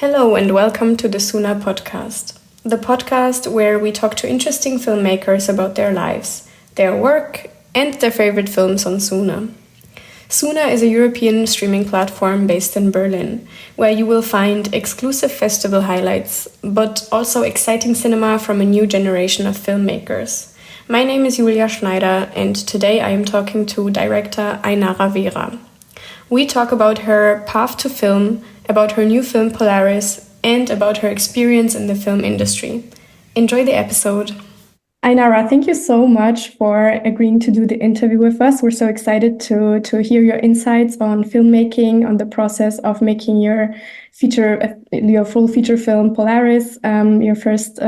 Hello and welcome to the Sooner podcast, the podcast where we talk to interesting filmmakers about their lives, their work, and their favorite films on Sooner. Sooner is a European streaming platform based in Berlin, where you will find exclusive festival highlights, but also exciting cinema from a new generation of filmmakers. My name is Julia Schneider, and today I am talking to director Ainara Vera. We talk about her path to film, about her new film Polaris, and about her experience in the film industry. Enjoy the episode. Ainara, thank you so much for agreeing to do the interview with us. We're so excited to hear your insights on filmmaking, on the process of making your full feature film Polaris, your first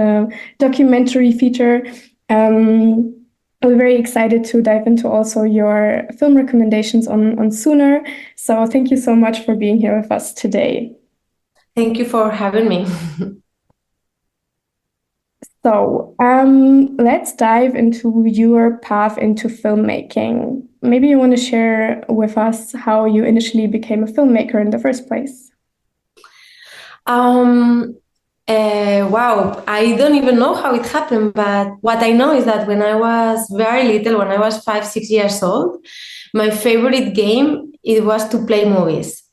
documentary feature. We're very excited to dive into also your film recommendations on Sooner. So thank you so much for being here with us today. Thank you for having me. So let's dive into your path into filmmaking. Maybe you want to share with us how you initially became a filmmaker in the first place. Wow, I don't even know how it happened, but what I know is that when I was very little, when I was 5-6 years old, my favorite game, it was to play movies.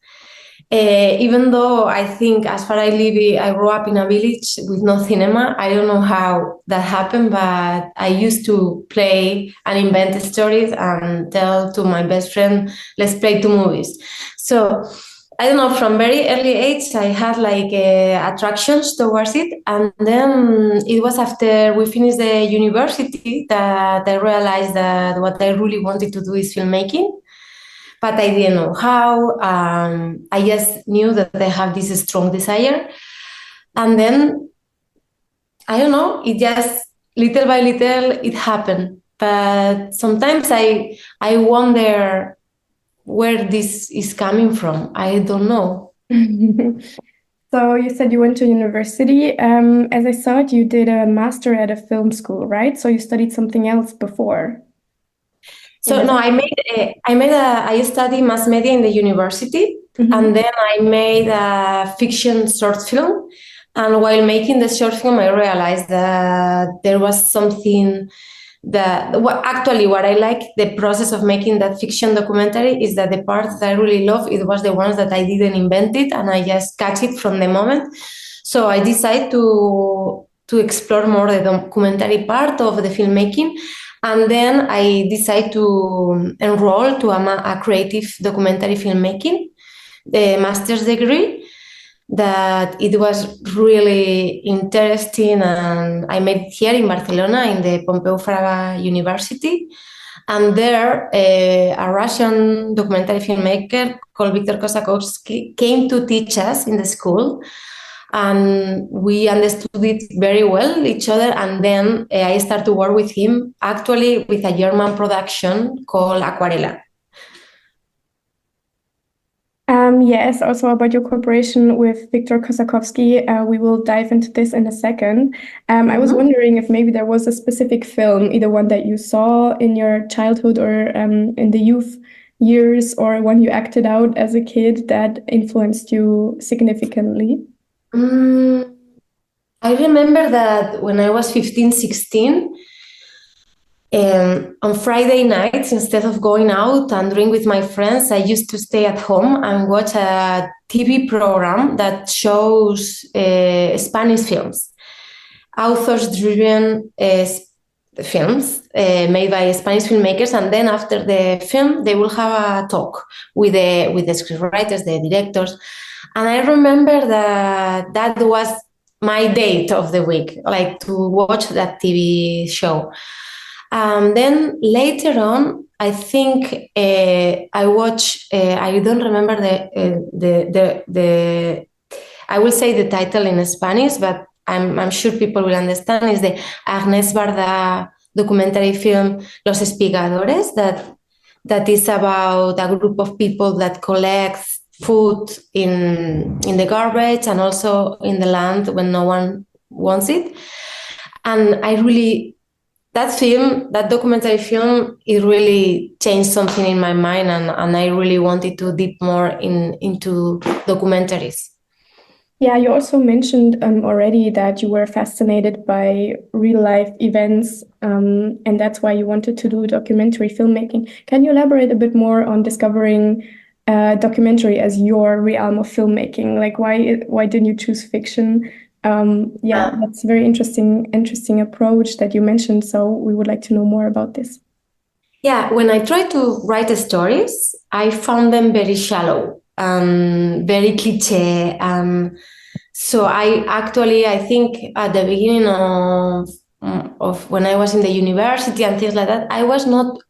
Even though I think as far as I live, I grew up in a village with no cinema. I don't know how that happened, but I used to play and invent stories and tell to my best friend, let's play 2 movies. So I don't know, from very early age, I had like attractions towards it. And then it was after we finished the university that I realized that what I really wanted to do is filmmaking. But I didn't know how. I just knew that I have this strong desire. And then, I don't know, it just little by little, it happened. But sometimes I wonder where this is coming from. I don't know. So you said you went to university. As I saw it, you did a master at a film school, right? So you studied something else before. So no, I studied mass media in the university, and then I made a fiction short film. And while making the short film, I realized that there was something that what I like the process of making that fiction documentary is that the part that I really love, it was the ones that I didn't invent it and I just catch it from the moment. So I decided to explore more the documentary part of the filmmaking. And then I decided to enroll to a creative documentary filmmaking, the master's degree. That it was really interesting, and I made it here in Barcelona in the Pompeu Fraga University. And there, a Russian documentary filmmaker called Viktor Kossakovsky came to teach us in the school, and we understood it very well, each other. And then I started to work with him, actually with a German production called Aquarela. Yes, also about your cooperation with Viktor Kossakovsky. We will dive into this in a second. I was wondering if maybe there was a specific film, either one that you saw in your childhood or in the youth years, or one you acted out as a kid that influenced you significantly. I remember that when I was 15, 16, on Friday nights, instead of going out and drink with my friends, I used to stay at home and watch a TV program that shows Spanish films, authors-driven films made by Spanish filmmakers. And then after the film, they will have a talk with the scriptwriters, the directors. And I remember that was my date of the week, like to watch that TV show. Then later on, I think I watched. I don't remember the. I will say the title in Spanish, but I'm sure people will understand. Is the Agnès Varda documentary film Los Espigadores that is about a group of people that collects food in the garbage and also in the land when no one wants it. And that documentary film, it really changed something in my mind, and I really wanted to dip more into documentaries. Yeah, you also mentioned already that you were fascinated by real life events, and that's why you wanted to do documentary filmmaking. Can you elaborate a bit more on discovering documentary as your realm of filmmaking? Like, why didn't you choose fiction? Yeah, that's a very interesting approach that you mentioned. So we would like to know more about this. Yeah, when I tried to write stories, I found them very shallow, very cliche. So I think at the beginning of when I was in the university and things like that, I was not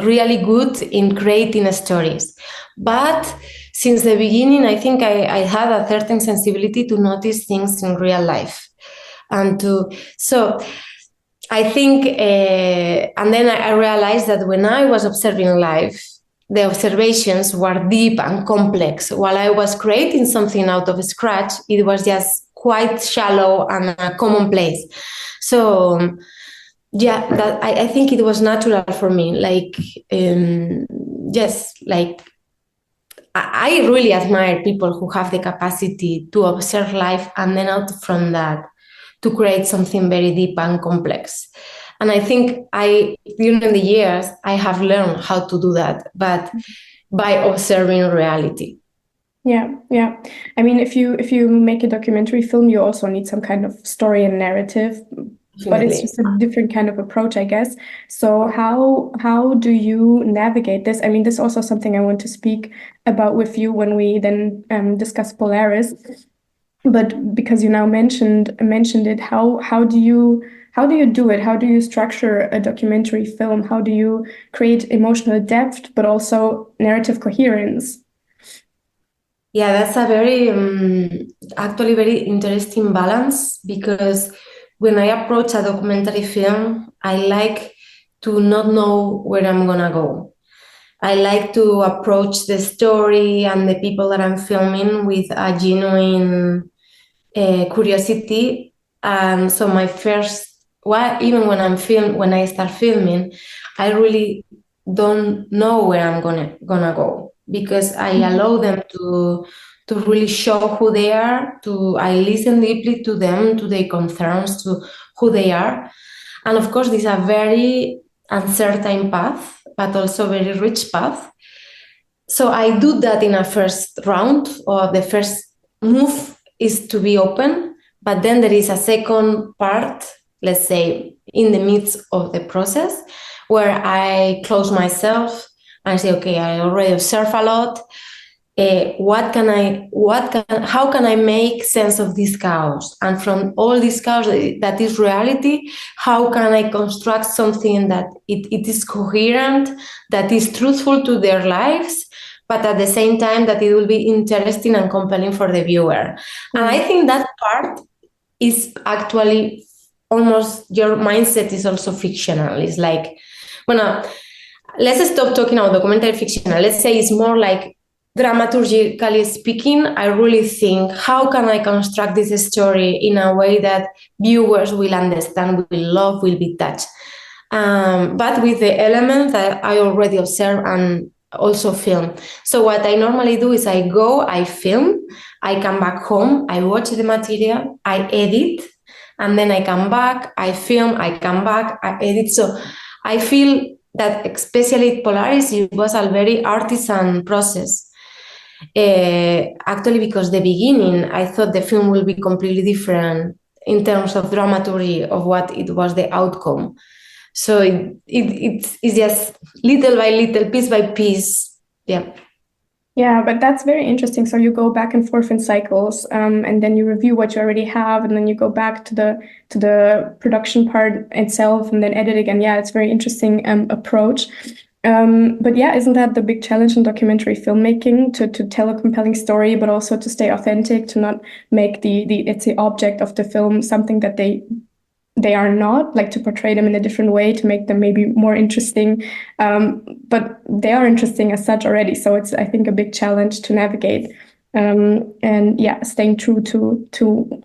really good in creating stories. But since the beginning, I think I had a certain sensibility to notice things in real life. So I think, and then I realized that when I was observing life, the observations were deep and complex. While I was creating something out of scratch, it was just quite shallow and commonplace. So, yeah, that I think it was natural for me. Like, just like I really admire people who have the capacity to observe life and then out from that to create something very deep and complex. And I think during the years, I have learned how to do that, but by observing reality. Yeah. I mean, if you make a documentary film, you also need some kind of story and narrative, but it's just a different kind of approach, I guess. So how do you navigate this? I mean, this is also something I want to speak about with you when we then discuss Polaris. But because you now mentioned it, how do you do it? How do you structure a documentary film? How do you create emotional depth, but also narrative coherence? Yeah, that's a very actually very interesting balance, because when I approach a documentary film, I like to not know where I'm gonna go. I like to approach the story and the people that I'm filming with a genuine curiosity. And so even when I start filming, I really don't know where I'm gonna go, because I allow them to really show who they are. I listen deeply to them, to their concerns, to who they are. And of course, this is a very uncertain path, but also very rich path. So I do that in a first round, or the first move is to be open, but then there is a second part, let's say in the midst of the process, where I close myself and say, okay, I already observe a lot. How can I make sense of this chaos? And from all this chaos that is reality, how can I construct something that it is coherent, that is truthful to their lives, but at the same time that it will be interesting and compelling for the viewer? And I think that part is actually almost, your mindset is also fictional. It's like, let's stop talking about documentary fictional. Let's say it's more like, dramaturgically speaking, I really think, how can I construct this story in a way that viewers will understand, will love, will be touched, but with the elements that I already observe and also film. So what I normally do is I go, I film, I come back home, I watch the material, I edit, and then I come back, I film, I come back, I edit. So I feel that especially at Polaris, it was a very artisan process. Actually, because the beginning, I thought the film will be completely different in terms of dramaturgy of what it was the outcome. So it's just little by little, piece by piece. Yeah, but that's very interesting. So you go back and forth in cycles, and then you review what you already have, and then you go back to the production part itself, and then edit again. Yeah, it's a very interesting approach. But yeah, isn't that the big challenge in documentary filmmaking, to tell a compelling story, but also to stay authentic, to not make the object of the film something that they are not, like to portray them in a different way, to make them maybe more interesting, but they are interesting as such already. So it's, I think, a big challenge to navigate, and yeah, staying true to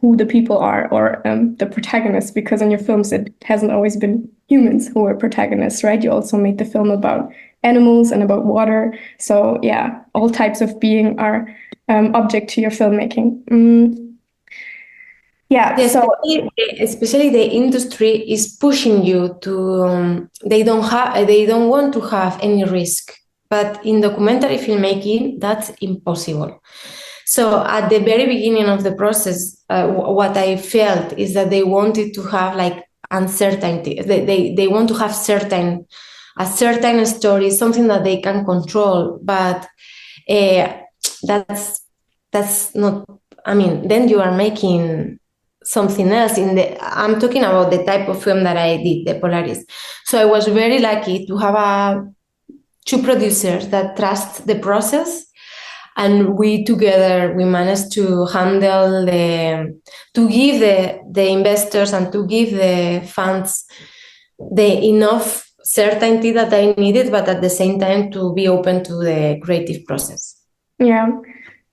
who the people are, or the protagonists, because in your films it hasn't always been humans who were protagonists, right? You also made the film about animals and about water. So yeah, all types of being are object to your filmmaking. Yeah, Yes, so especially the industry is pushing you to. They don't want to have any risk. But in documentary filmmaking, that's impossible. So at the very beginning of the process, what I felt is that they wanted to have like uncertainty. They want to have a certain story, something that they can control. But uh, that's not. I mean, then you are making something else. I'm talking about the type of film that I did, the Polaris. So I was very lucky to have two producers that trust the process, and we together we managed to to give the investors and to give the funds the enough certainty that I needed, but at the same time to be open to the creative process. yeah.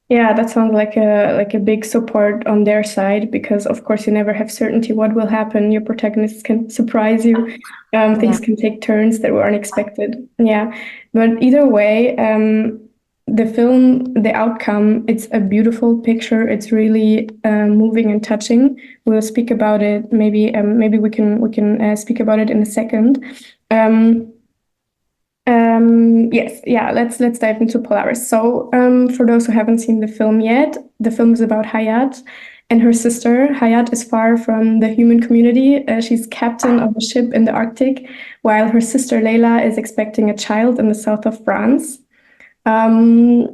Yeah, that sounds like a big support on their side, because of course you never have certainty what will happen. Your protagonists can surprise you. Things can take turns that were unexpected. Yeah, but either way, the film, the outcome, it's a beautiful picture. It's really moving and touching. We'll speak about it. Maybe we can speak about it in a second. Yes, yeah, let's dive into Polaris. So, for those who haven't seen the film yet, the film is about Hayat and her sister. Hayat is far from the human community. She's captain of a ship in the Arctic, while her sister Leila is expecting a child in the south of France. The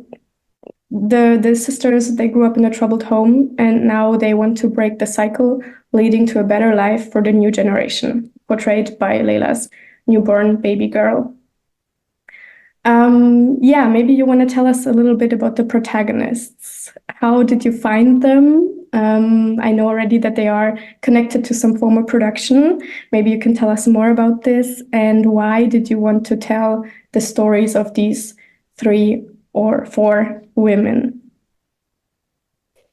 sisters, they grew up in a troubled home, and now they want to break the cycle, leading to a better life for the new generation, portrayed by Leila's newborn baby girl. Yeah, maybe you want to tell us a little bit about the protagonists. How did you find them? I know already that they are connected to some form of production. Maybe you can tell us more about this, and why did you want to tell the stories of these 3 or 4 women?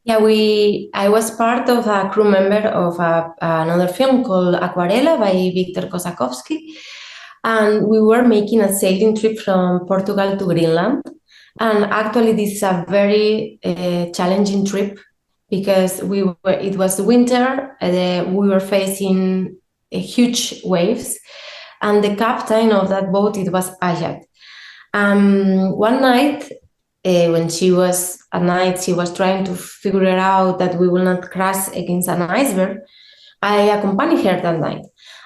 Yeah, I was part of a crew member of another film called Aquarela by Victor Kosakowski. And we were making a sailing trip from Portugal to Greenland. And actually, this is a very challenging trip because it was winter, we were facing huge waves. And the captain of that boat, it was Hayat. One night, when she was trying to figure out that we will not crash against an iceberg, I accompanied her that night.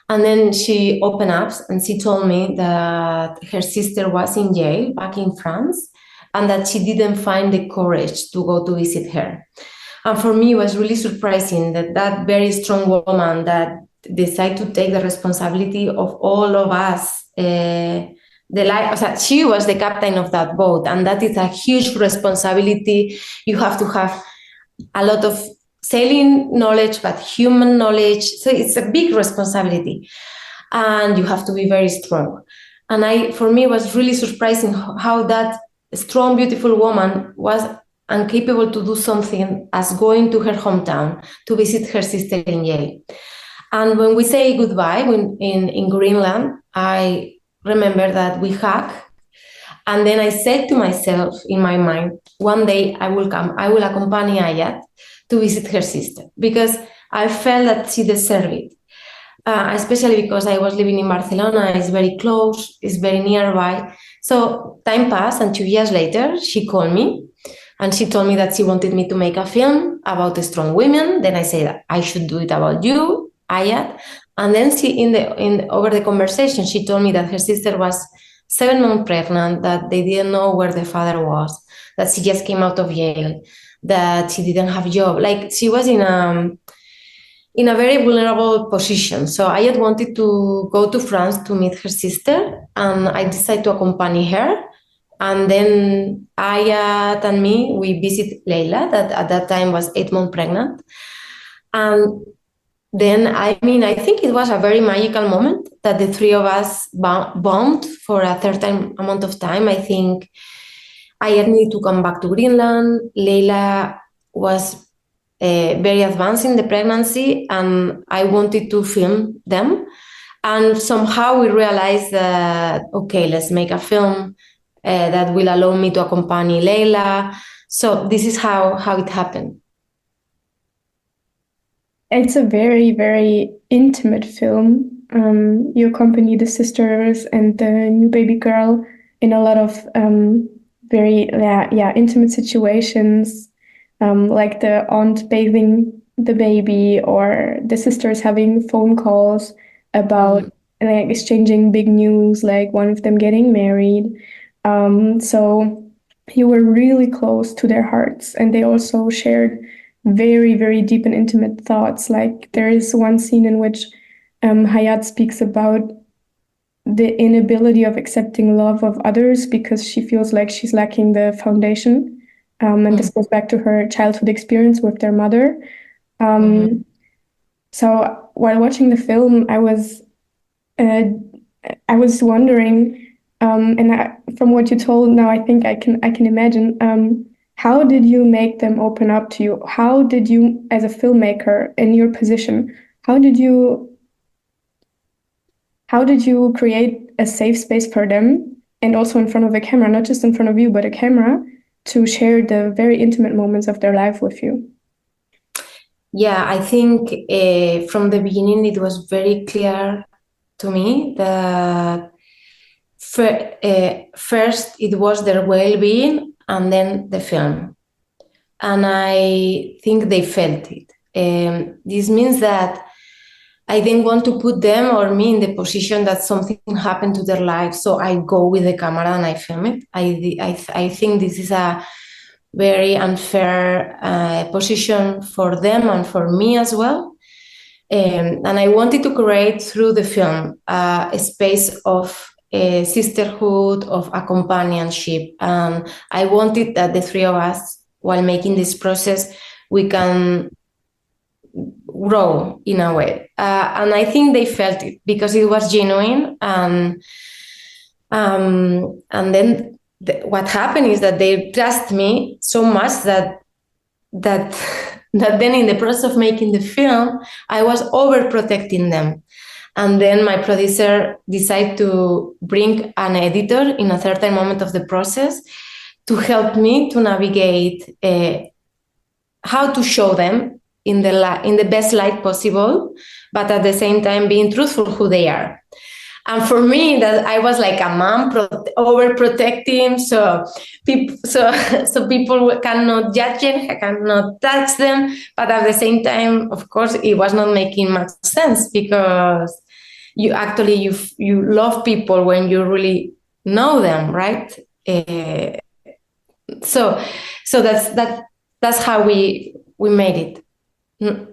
And then she opened up and she told me that her sister was in jail back in France and that she didn't find the courage to go to visit her. And for me, it was really surprising that very strong woman that decided to take the responsibility of all of us. She was the captain of that boat, and that is a huge responsibility. You have to have a lot of sailing knowledge, but human knowledge. So it's a big responsibility, and you have to be very strong. And for me, it was really surprising how that strong, beautiful woman was incapable to do something as going to her hometown to visit her sister in jail. And when we say goodbye in Greenland, I remember that we hug. And then I said to myself in my mind, one day I will accompany Hayat to visit her sister, because I felt that she deserved it. Especially because I was living in Barcelona, it's very close, it's very nearby. So time passed, and 2 years later, she called me and she told me that she wanted me to make a film about strong women. Then I said, I should do it about you, Hayat. And then over the conversation, she told me that her sister was 7 months pregnant, that they didn't know where the father was, that she just came out of jail, that she didn't have a job. Like, she was in a very vulnerable position. So I had wanted to go to France to meet her sister, and I decided to accompany her. And then Hayat and me, we visit Leila, that at that time was 8 months pregnant. And then, I think it was a very magical moment that the 3 of us bonded for a certain amount of time. I think I needed to come back to Greenland. Leila was very advanced in the pregnancy, and I wanted to film them. And somehow we realized that, okay, let's make a film that will allow me to accompany Leila. So this is how it happened. It's a very, very intimate film. You accompany the sisters and the new baby girl in a lot of very intimate situations, like the aunt bathing the baby or the sisters having phone calls about like exchanging big news, like one of them getting married. So you were really close to their hearts, and they also shared very, very deep and intimate thoughts. Like there is one scene in which Hayat speaks about the inability of accepting love of others because she feels like she's lacking the foundation. And this goes back to her childhood experience with their mother. So while watching the film, I was wondering, from what you told now, I think I can imagine. How did you make them open up to you? How did you, as a filmmaker in your position, how did you create a safe space for them, and also in front of a camera, not just in front of you, but a camera, to share the very intimate moments of their life with you? Yeah, I think from the beginning it was very clear to me that first it was their well-being and then the film. And I think they felt it. This means that I didn't want to put them or me in the position that something happened to their life, so I go with the camera and I film it. I think this is a very unfair position for them and for me as well. And I wanted to create through the film a space of sisterhood, of a companionship. I wanted that the three of us, while making this process, we can grow in a way. And I think they felt it because it was genuine. And then what happened is that they trust me so much that then in the process of making the film, I was overprotecting them. And then my producer decided to bring an editor in a certain moment of the process to help me to navigate how to show them in the best light possible, but at the same time being truthful who they are. And for me, that I was like a mom overprotecting, so people cannot judge them, cannot touch them. But at the same time, of course, it was not making much sense because you love people when you really know them, right? So that's how we made it.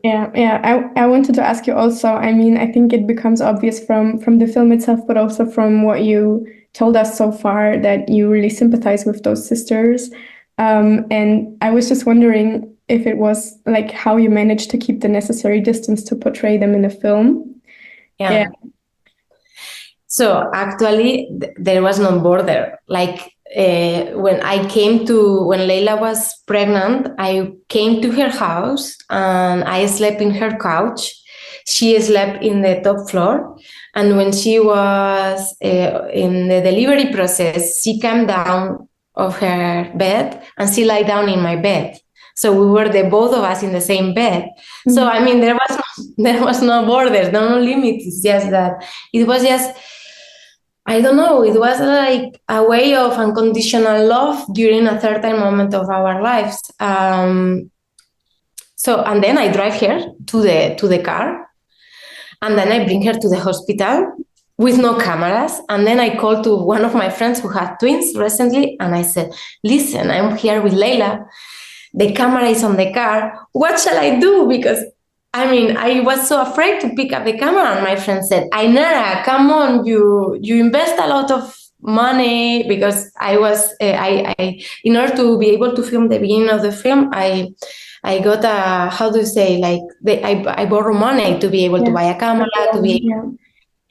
Yeah. I wanted to ask you also, I mean, I think it becomes obvious from the film itself, but also from what you told us so far, that you really sympathize with those sisters. And I was just wondering if it was like how you managed to keep the necessary distance to portray them in the film. Yeah. So actually, there was no border. Like when Leila was pregnant, I came to her house and I slept in her couch. She slept in the top floor. And when she was in the delivery process, she came down of her bed and she lay down in my bed. So we were both of us in the same bed. Mm-hmm. So I mean, there was no borders, no limits. It's just that it was just, I don't know, it was like a way of unconditional love during a certain moment of our lives. And then I drive her to the car, and then I bring her to the hospital with no cameras. And then I called to one of my friends who had twins recently, and I said, listen, I'm here with Leila. The camera is on the car. What shall I do? Because I mean, I was so afraid to pick up the camera, and my friend said, Ainara, come on, you invest a lot of money, because I was, in order to be able to film the beginning of the film, I got I borrow money to be able to buy a camera,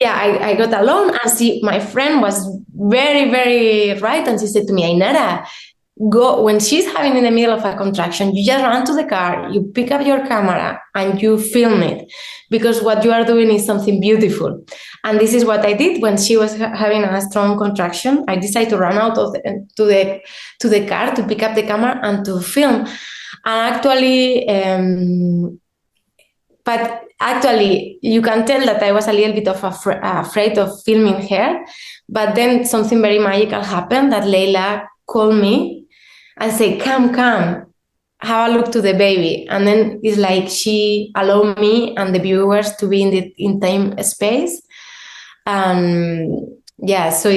I got a loan. And my friend was very, very right, and she said to me, Ainara, go when she's having in the middle of a contraction, you just run to the car, you pick up your camera and you film it, because what you are doing is something beautiful. And this is what I did when she was having a strong contraction. I decided to run out to the car to pick up the camera and to film. And actually, but actually, you can tell that I was a little bit of afraid of filming her. But then something very magical happened, that Leila called me and said, come, have a look to the baby. And then it's like she allowed me and the viewers to be in the intimate space. Yeah, so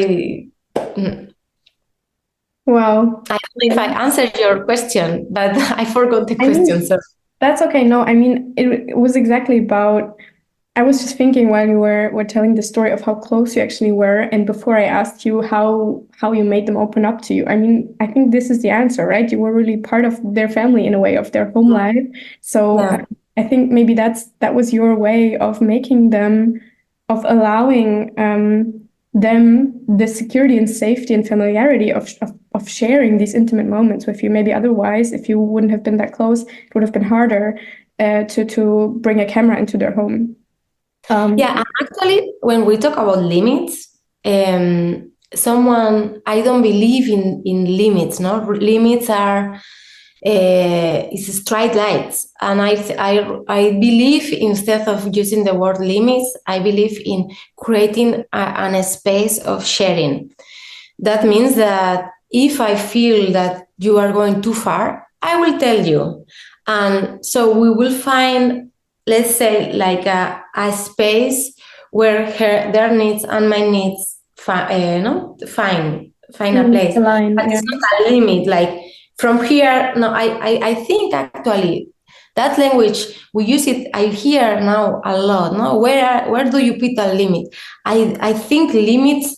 wow. I don't know if I answered your question, but I forgot the question. So that's okay. No, I mean, it was exactly about, I was just thinking while you were telling the story of how close you actually were, and before I asked you how you made them open up to you. I mean, I think this is the answer, right? You were really part of their family in a way, of their home life. So yeah. I think maybe that was your way of making them, of allowing them the security and safety and familiarity of sharing these intimate moments with you. Maybe otherwise, if you wouldn't have been that close, it would have been harder to bring a camera into their home. Yeah, actually, when we talk about limits, I don't believe in limits. No, limits are is straight lights, and I believe, instead of using the word limits, I believe in creating a space of sharing. That means that if I feel that you are going too far, I will tell you, and so we will find, let's say, like a space where their needs and my needs find a place. Line, but it's not a limit. Like from here, no, I think actually that language we use it. I hear now a lot. No, where do you put a limit? I think limits,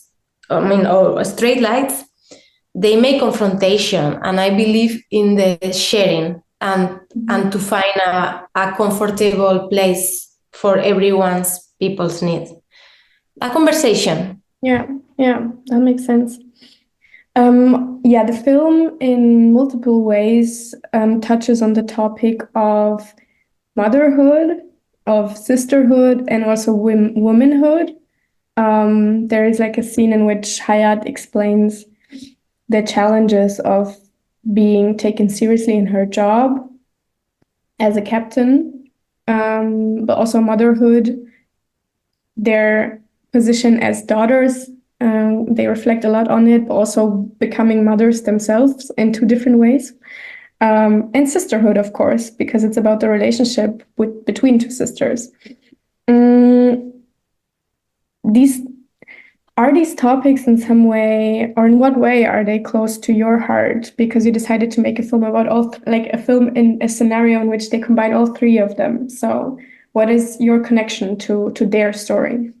or straight lines, they make confrontation, and I believe in the sharing and to find a comfortable place for people's needs. A conversation. Yeah, that makes sense. The film in multiple ways touches on the topic of motherhood, of sisterhood, and also womanhood. There is like a scene in which Hayat explains the challenges of being taken seriously in her job as a captain, but also motherhood, their position as daughters. They reflect a lot on it, but also becoming mothers themselves in two different ways. And sisterhood, of course, because it's about the relationship between two sisters. These topics in some way, or in what way are they close to your heart? Because you decided to make a film about a film in a scenario in which they combine all three of them. So what is your connection to their story?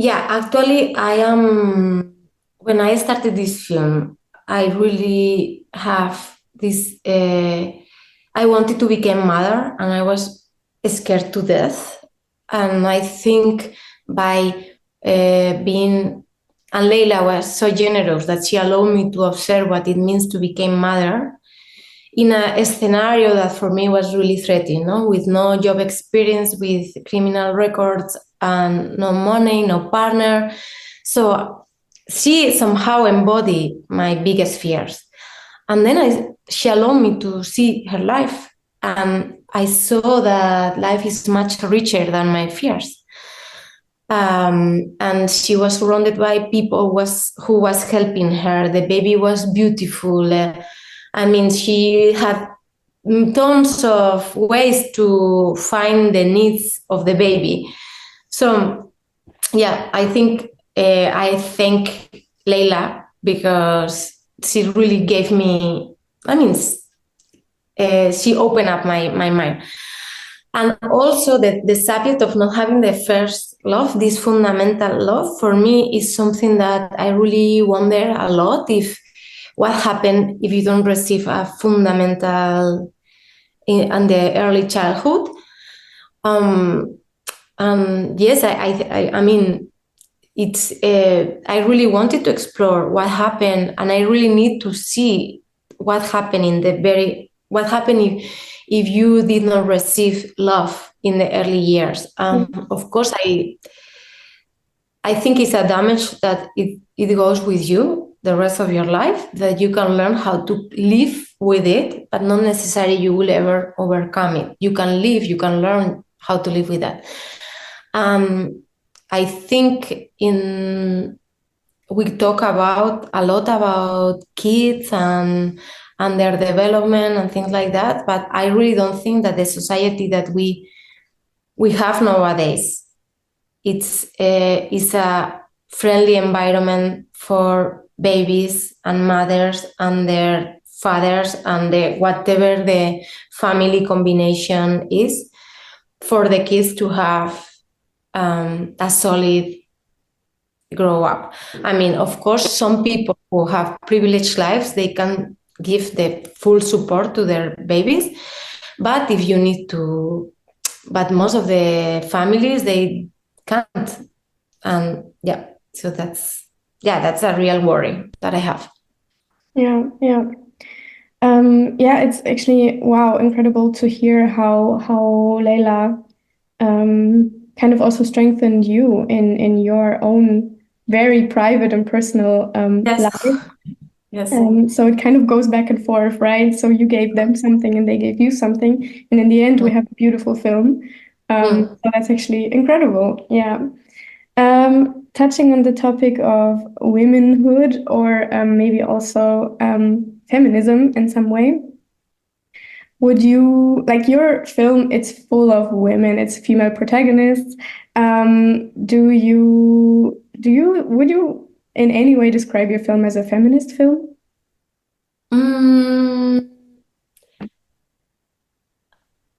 Yeah, actually, when I started this film, I really have this, I wanted to become mother, and I was scared to death. And I think by and Leila was so generous that she allowed me to observe what it means to become mother in a scenario that for me was really threatening, with no job experience, with criminal records, and no money, no partner. So she somehow embodied my biggest fears. And then she allowed me to see her life, and I saw that life is much richer than my fears. And she was surrounded by people who was helping her. The baby was beautiful. She had tons of ways to find the needs of the baby. So, yeah, I think I thank Leila because she really gave me, she opened up my mind. And also the subject of not having the first love, this fundamental love, for me is something that I really wonder a lot, what happens if you don't receive a fundamental in the early childhood. Yes, it's. I really wanted to explore what happened, and I really need to see what happened if you did not receive love in the early years. Of course, I think it's a damage that it goes with you the rest of your life, that you can learn how to live with it, but not necessarily you will ever overcome it. You can live, you can learn how to live with that. I think we talk a lot about kids and their development and things like that, but I really don't think that the society that we have nowadays, it's a friendly environment for babies and mothers and their fathers and whatever the family combination is, for the kids to have a solid grow up. I mean, of course, some people who have privileged lives, they can give the full support to their babies, but if you need to, but most of the families, they can't. And so that's a real worry that I have. Yeah. It's actually, wow, incredible to hear how Leila kind of also strengthened you in your own very private and personal life. Yes. So it kind of goes back and forth, right? So you gave them something and they gave you something, and in the end, we have a beautiful film. So that's actually incredible. Yeah. Touching on the topic of womanhood, or maybe also feminism in some way, would you, like, your film, it's full of women, it's female protagonists. Would you in any way describe your film as a feminist film?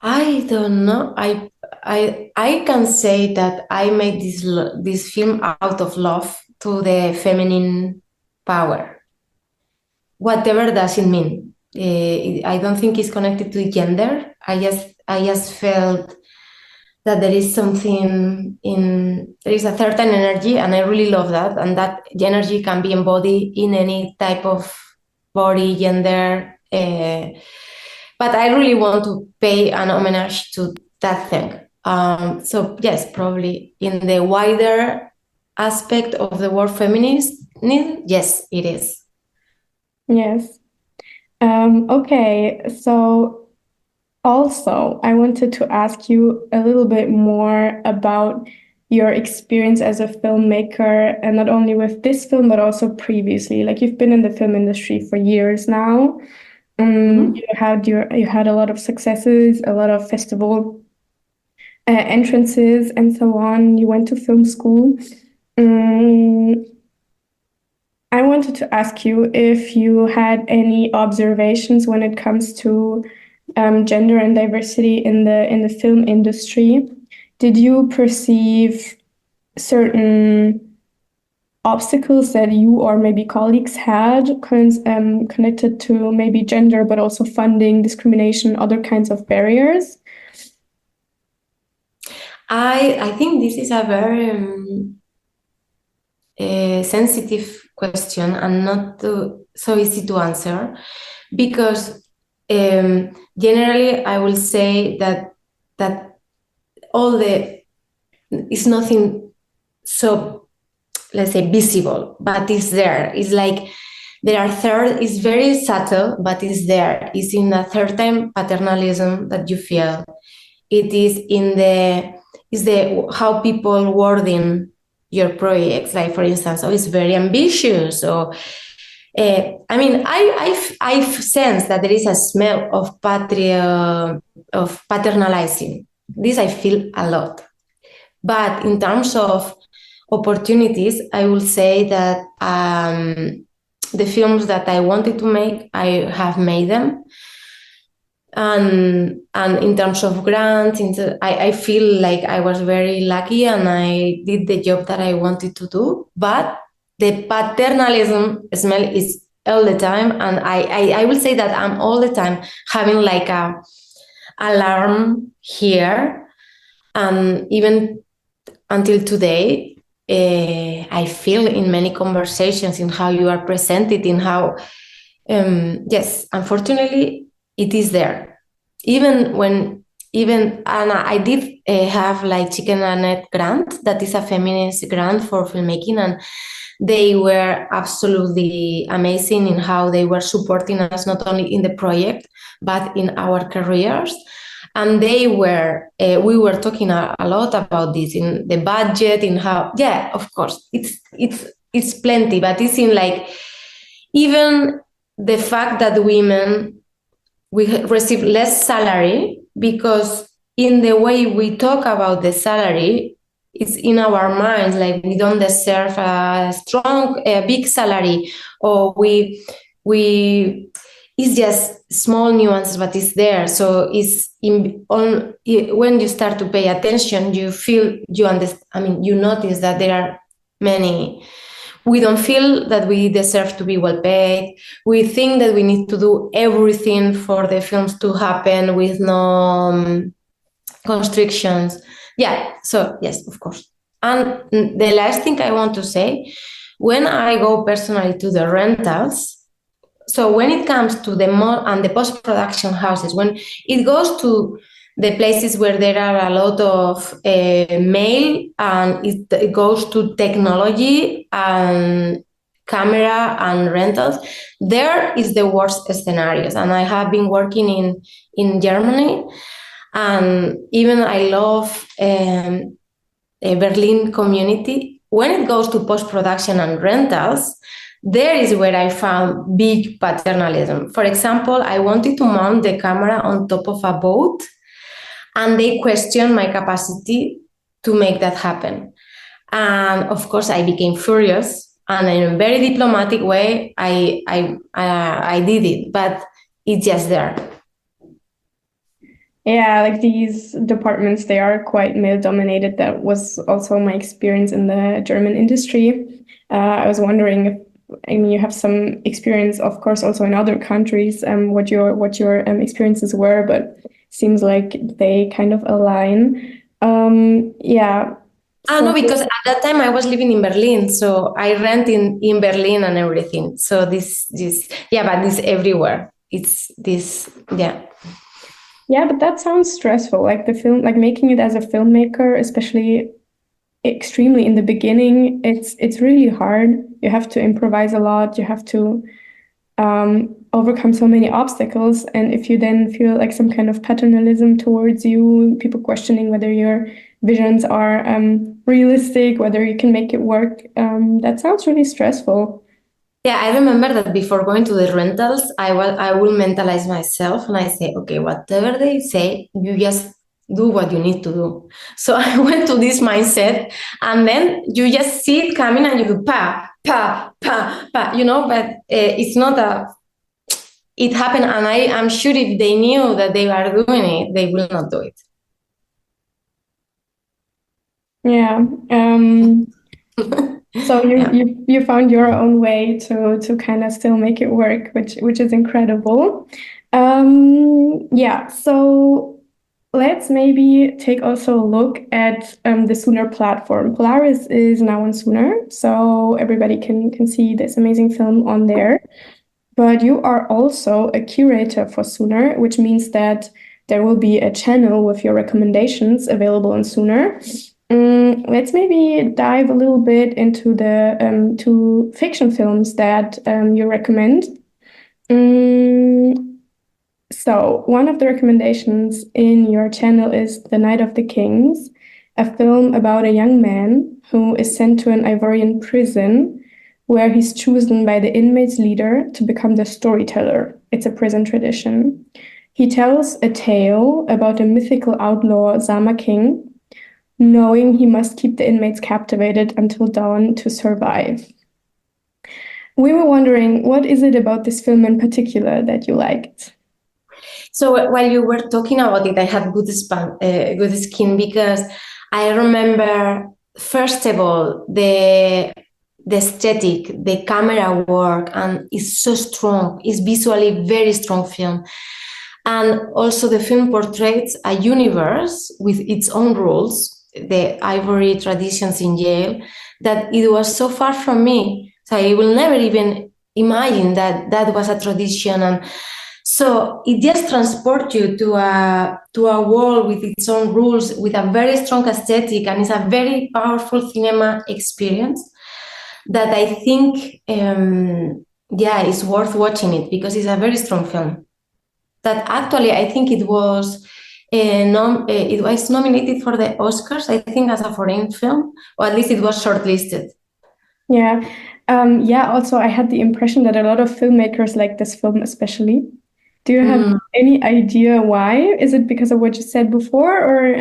I don't know. I can say that I made this film out of love to the feminine power, whatever does it mean. I don't think it's connected to gender. I just felt that there is something there is a certain energy, and I really love that. And that energy can be embodied in any type of body, gender. But I really want to pay an homage to that thing. So yes, probably in the wider aspect of the word feminism, yes, it is. Yes. Okay, so also I wanted to ask you a little bit more about your experience as a filmmaker, and not only with this film, but also previously. Like, you've been in the film industry for years now. You had a lot of successes, a lot of festival entrances, and so on. You went to film school. I wanted to ask you if you had any observations when it comes to gender and diversity in the film industry. Did you perceive certain obstacles that you or maybe colleagues had connected to maybe gender, but also funding, discrimination, other kinds of barriers? I think this is a very sensitive question and not so easy to answer, because generally I will say that it's nothing so, let's say, visible, but it's there. It's like it's very subtle, but it's there. It's in a certain paternalism that you feel. It is in how people wording your projects. Like, for instance, it's very ambitious. Or I mean, I've sensed that there is a smell of paternalizing. This I feel a lot. But in terms of opportunities, I will say that the films that I wanted to make, I have made them. And in terms of grants, I feel like I was very lucky and I did the job that I wanted to do. But the paternalism smell is all the time. And I will say that I'm all the time having like a alarm here. And even until today, I feel in many conversations in how you are presented, in how, yes, unfortunately, it is there. And I did have like Chicken and Egg grant, that is a feminist grant for filmmaking, and they were absolutely amazing in how they were supporting us, not only in the project, but in our careers. and we were talking a lot about this in the budget, in how, yeah, of course, it's plenty, but it's in like, even the fact that women, we receive less salary, because in the way we talk about the salary, it's in our minds, like we don't deserve a big salary, or we it's just small nuances, but it's there. So when you start to pay attention, you feel, you understand, I mean, you notice that there are many. We don't feel that we deserve to be well paid. We think that we need to do everything for the films to happen with no constrictions. Yeah, so yes, of course. And the last thing I want to say, when I go personally to the rentals, so when it comes to the and the post-production houses, when it goes to the places where there are a lot of male, and it goes to technology and camera and rentals, there is the worst scenarios. And I have been working in Germany, and even I love a Berlin community. When it goes to post-production and rentals, there is where I found big paternalism. For example, I wanted to mount the camera on top of a boat, and they questioned my capacity to make that happen. And of course, I became furious, and in a very diplomatic way, I did it, but it's just there. Yeah, like these departments, they are quite male-dominated. That was also my experience in the German industry. I was wondering if, I mean, you have some experience, of course, also in other countries, what your experiences were, but it seems like they kind of align. Yeah. No, because at that time I was living in Berlin, so I rent in Berlin and everything. So this, yeah, but this everywhere. It's this, yeah. Yeah, but that sounds stressful. Like the film, like making it as a filmmaker, especially extremely in the beginning, it's really hard. You have to improvise a lot. You have to overcome so many obstacles. And if you then feel like some kind of paternalism towards you, people questioning whether your visions are realistic, whether you can make it work, that sounds really stressful. Yeah, I remember that before going to the rentals, I will mentalize myself, and I say, okay, whatever they say, you just do what you need to do. So I went to this mindset, and then you just see it coming and you do pa, pa, pa, pa, but it's not it happened, and I'm sure if they knew that they were doing it, they will not do it. Yeah. So you found your own way to kind of still make it work, which is incredible. Yeah. So let's maybe take also a look at the Sooner platform. Polaris is now on Sooner, so everybody can see this amazing film on there. But you are also a curator for Sooner, which means that there will be a channel with your recommendations available on Sooner. Let's maybe dive a little bit into the two fiction films that you recommend. So one of the recommendations in your channel is The Night of the Kings, a film about a young man who is sent to an Ivorian prison where he's chosen by the inmates' leader to become the storyteller. It's a prison tradition. He tells a tale about a mythical outlaw, Sama King, knowing he must keep the inmates captivated until dawn to survive. We were wondering, what is it about this film in particular that you liked? So while you were talking about it, I had good skin, because I remember, first of all, the aesthetic, the camera work, and it's so strong. It's visually very strong film. And also the film portrays a universe with its own rules, the ivory traditions in jail, that it was so far from me. So I will never even imagine that was a tradition. And so it just transports you to a world with its own rules, with a very strong aesthetic, and it's a very powerful cinema experience that I think, it's worth watching it, because it's a very strong film. That actually, I think it was It was nominated for the Oscars, I think, as a foreign film, or at least it was shortlisted. Yeah. Yeah, also I had the impression that a lot of filmmakers like this film especially. Do you have any idea why? Is it because of what you said before, or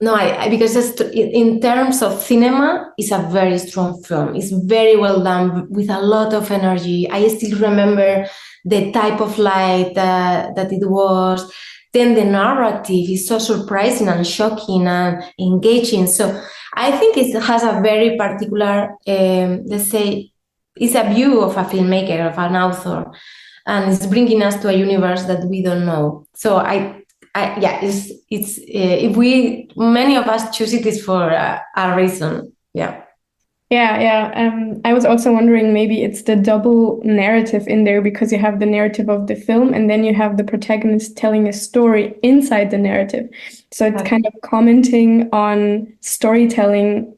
No, because in terms of cinema, it's a very strong film. It's very well done with a lot of energy. I still remember the type of light that it was. Then the narrative is so surprising and shocking and engaging. So I think it has a very particular, let's say, it's a view of a filmmaker, of an author, and it's bringing us to a universe that we don't know. So yeah, it's if we many of us choose it is for a reason. Yeah. Yeah. I was also wondering, maybe it's the double narrative in there, because you have the narrative of the film and then you have the protagonist telling a story inside the narrative. So it's kind of commenting on storytelling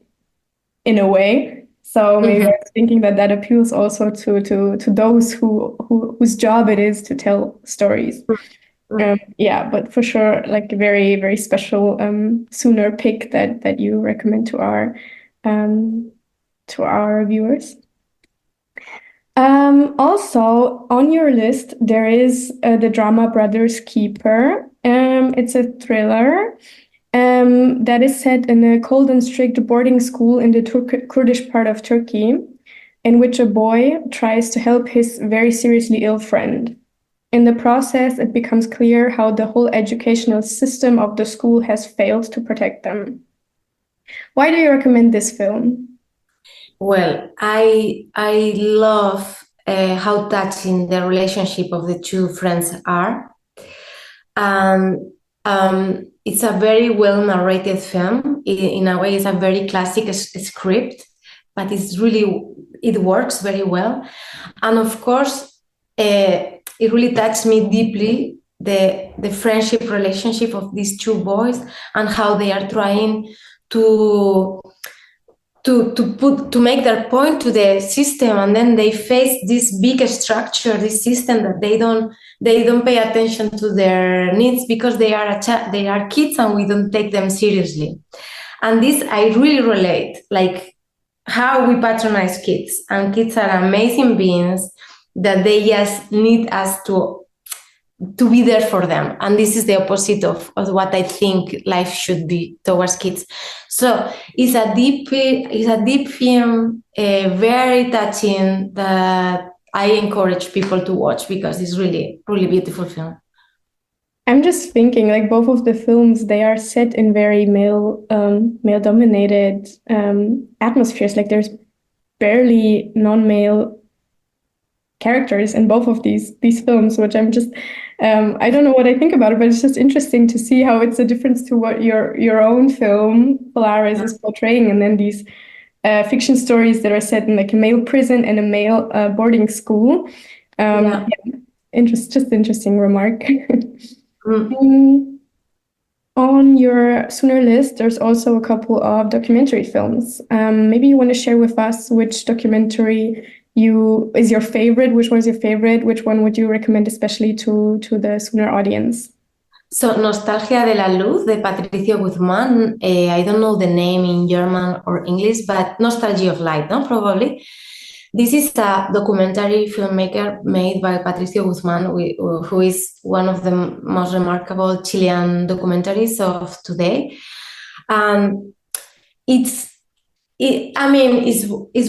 in a way. So maybe I was thinking that appeals also to those whose job it is to tell stories. Yeah, but for sure, like a very, very special Sooner pick that you recommend to our viewers. Also on your list there is the drama Brothers Keeper. It's a thriller that is set in a cold and strict boarding school in the Kurdish part of Turkey, in which a boy tries to help his very seriously ill friend. In the process, it becomes clear how the whole educational system of the school has failed to protect them. Why do you recommend this film? Well, I love how touching the relationship of the two friends are. It's a very well narrated film. In a way, it's a very classic script, but it works very well. And of course, it really touched me deeply, the friendship relationship of these two boys and how they are trying to make their point to the system, and then they face this big structure, this system that they don't pay attention to their needs because they are kids and we don't take them seriously. And this I really relate, like how we patronize kids, and kids are amazing beings that they just need us to be there for them. And this is the opposite of what I think life should be towards kids. So it's a deep film, very touching, that I encourage people to watch because it's really, really beautiful film. I'm just thinking, like, both of the films, they are set in very male-dominated atmospheres. Like, there's barely non-male characters in both of these films, which I'm just I don't know what I think about it, but it's just interesting to see how it's a difference to what your own film Polaris is portraying, and then these fiction stories that are set in like a male prison and a male boarding school. Just interesting remark. On your Sooner list, there's also a couple of documentary films. Maybe you want to share with us which documentary is your favorite. Which one is your favorite? Which one would you recommend especially to the Sooner audience? So Nostalgia de la Luz de Patricio Guzmán. I don't know the name in German or English, but Nostalgia of Light, no, probably. This is a documentary filmmaker made by Patricio Guzmán, who is one of the most remarkable Chilean documentaries of today. It's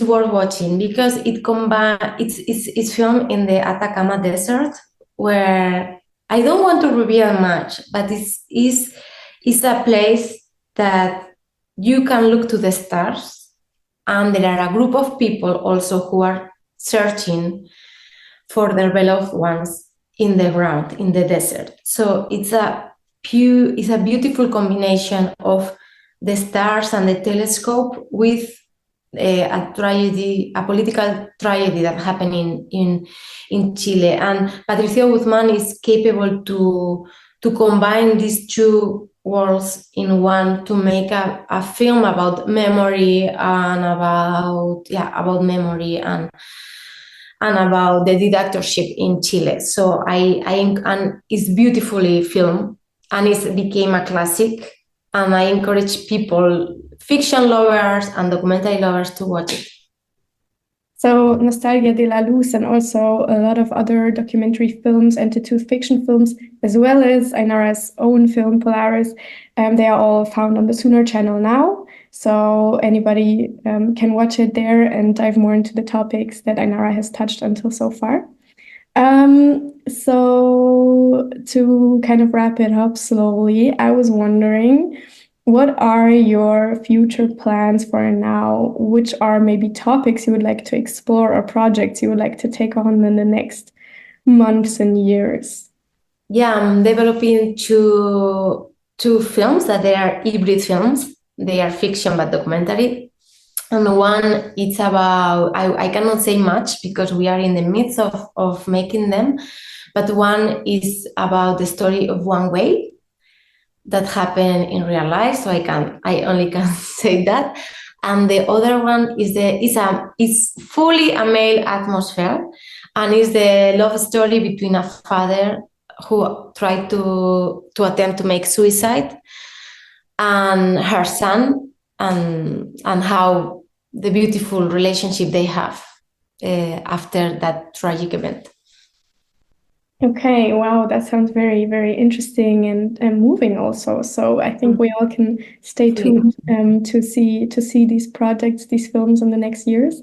worth watching because it's filmed in the Atacama Desert, where I don't want to reveal much, but it's a place that you can look to the stars, and there are a group of people also who are searching for their beloved ones in the ground, in the desert. So it's a beautiful combination of the stars and the telescope with a political tragedy that happened in Chile. And Patricio Guzmán is capable to combine these two worlds in one to make a film about memory and about memory and about the dictatorship in Chile. So and it's beautifully filmed. and it became a classic. And I encourage people, fiction lovers and documentary lovers, to watch it. So Nostalgia de la Luz and also a lot of other documentary films and two fiction films, as well as Ainara's own film, Polaris, they are all found on the Sooner channel now. So anybody can watch it there and dive more into the topics that Ainara has touched until so far. So to kind of wrap it up slowly, I was wondering, what are your future plans for now? Which are maybe topics you would like to explore or projects you would like to take on in the next months and years? Yeah, I'm developing two films that they are hybrid films. They are fiction but documentary. And one, it's about, I cannot say much because we are in the midst of making them, but one is about the story of one whale that happened in real life, so I only can say that. And the other one is fully a male atmosphere, and is the love story between a father who tried to attempt to make suicide and her son, and how the beautiful relationship they have after that tragic event. Okay, wow, that sounds very, very interesting and moving also. So I think we all can stay tuned to see these projects, these films in the next years.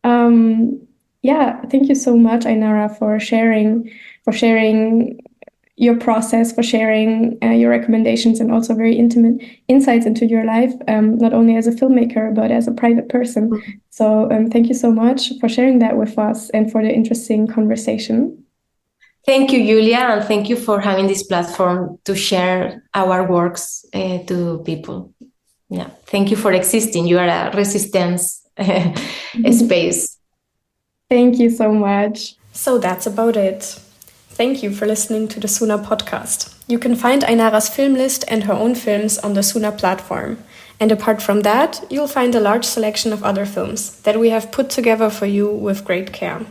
Yeah, thank you so much, Ainara, for sharing your process, for sharing your recommendations, and also very intimate insights into your life, not only as a filmmaker but as a private person. So thank you so much for sharing that with us and for the interesting conversation. Thank you, Julia, and thank you for having this platform to share our works to people. Yeah, thank you for existing. You are a resistance space. Thank you so much. So that's about it. Thank you for listening to the Sooner podcast. You can find Ainara's film list and her own films on the Sooner platform. And apart from that, you'll find a large selection of other films that we have put together for you with great care.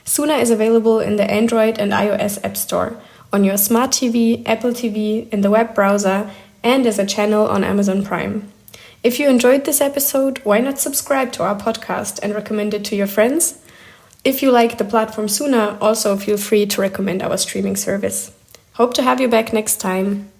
Sooner is available in the Android and iOS App Store, on your smart TV, Apple TV, in the web browser, and as a channel on Amazon Prime. If you enjoyed this episode, why not subscribe to our podcast and recommend it to your friends? If you like the platform Sooner, also feel free to recommend our streaming service. Hope to have you back next time.